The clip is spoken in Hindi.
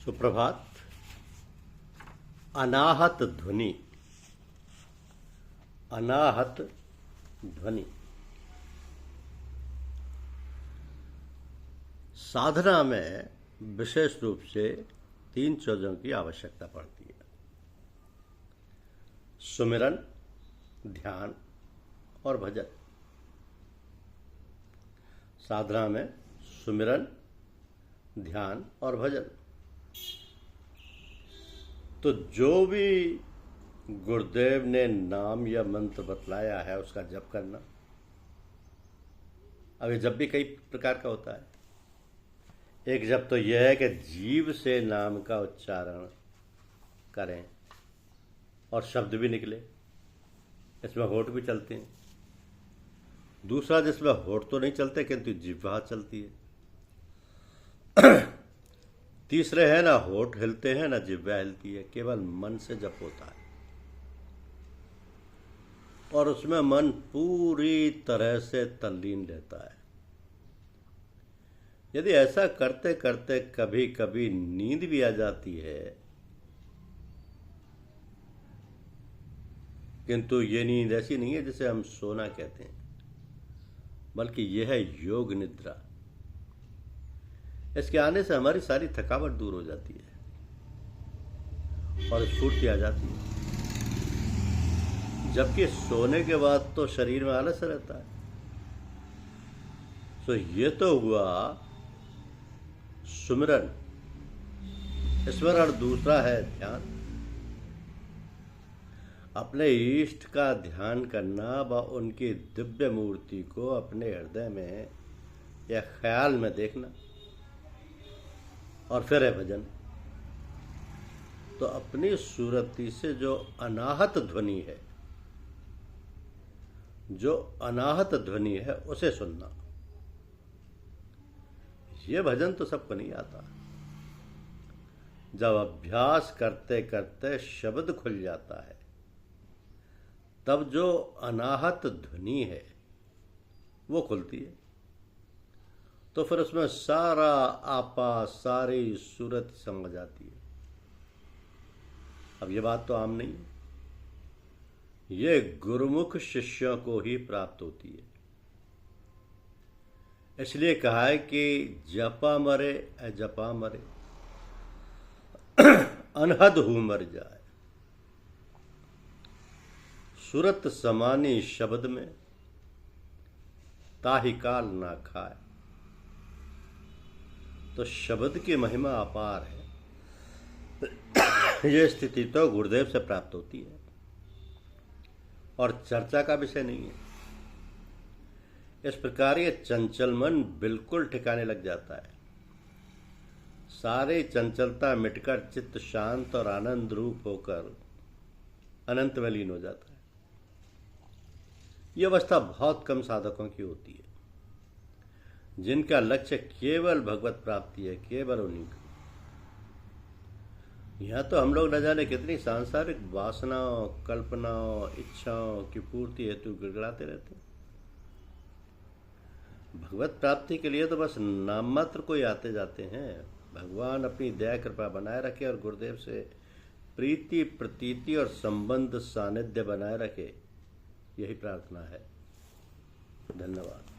सुप्रभात। अनाहत ध्वनि। अनाहत ध्वनि साधना में विशेष रूप से 3 चीजों की आवश्यकता पड़ती है: सुमिरन, ध्यान और भजन। साधना में सुमिरन, ध्यान और भजन। तो जो भी गुरुदेव ने नाम या मंत्र बतलाया है उसका जप करना। अब ये जप भी कई प्रकार का होता है। एक जप तो यह है कि जीव से नाम का उच्चारण करें और शब्द भी निकले, इसमें होठ भी चलते हैं। दूसरा जिसमें होठ तो नहीं चलते किंतु जिह्वा चलती है। तीसरे है ना होठ हिलते हैं ना जिह्वा हिलती है, केवल मन से जप होता है और उसमें मन पूरी तरह से तल्लीन रहता है। यदि ऐसा करते करते कभी कभी नींद भी आ जाती है, किंतु ये नींद ऐसी नहीं है जिसे हम सोना कहते हैं, बल्कि यह है योग निद्रा। इसके आने से हमारी सारी थकावट दूर हो जाती है और स्फूर्ति आ जाती है। जबकि सोने के बाद तो शरीर में आलस रहता है। तो ये तो हुआ सुमिरन। स्मरण दूसरा है ध्यान। अपने इष्ट का ध्यान करना व उनकी दिव्य मूर्ति को अपने हृदय में या ख्याल में देखना। और फिर है भजन। तो अपनी सूरती से जो अनाहत ध्वनि है, जो अनाहत ध्वनि है उसे सुनना। ये भजन तो सबको नहीं आता। जब अभ्यास करते करते शब्द खुल जाता है, तब जो अनाहत ध्वनि है वो खुलती है। तो फिर उसमें सारा आपा, सारी सूरत समझ आती है। अब ये बात तो आम नहीं है, ये गुरुमुख शिष्यों को ही प्राप्त होती है। इसलिए कहा है कि जपा मरे अजपा मरे, अनहद हूं मर जाए। सूरत समानी शब्द में, ताहि काल ना खाए। तो शब्द की महिमा अपार है। यह स्थिति तो गुरुदेव से प्राप्त होती है और चर्चा का विषय नहीं है। इस प्रकार ये चंचल मन बिल्कुल ठिकाने लग जाता है। सारी चंचलता मिटकर चित्त शांत और आनंद रूप होकर अनंत में लीन हो जाता है। यह अवस्था बहुत कम साधकों की होती है, जिनका लक्ष्य केवल भगवत प्राप्ति है, केवल उन्हीं का। यहाँ तो हम लोग न जाने कितनी सांसारिक वासनाओं, कल्पनाओं, इच्छाओं की पूर्ति हेतु गिड़गिड़ाते रहते हैं। भगवत प्राप्ति के लिए तो बस नाम मात्र को ही आते जाते हैं। भगवान अपनी दया कृपा बनाए रखे और गुरुदेव से प्रीति, प्रतीति और संबंध सानिध्य बनाए रखे, यही प्रार्थना है। धन्यवाद।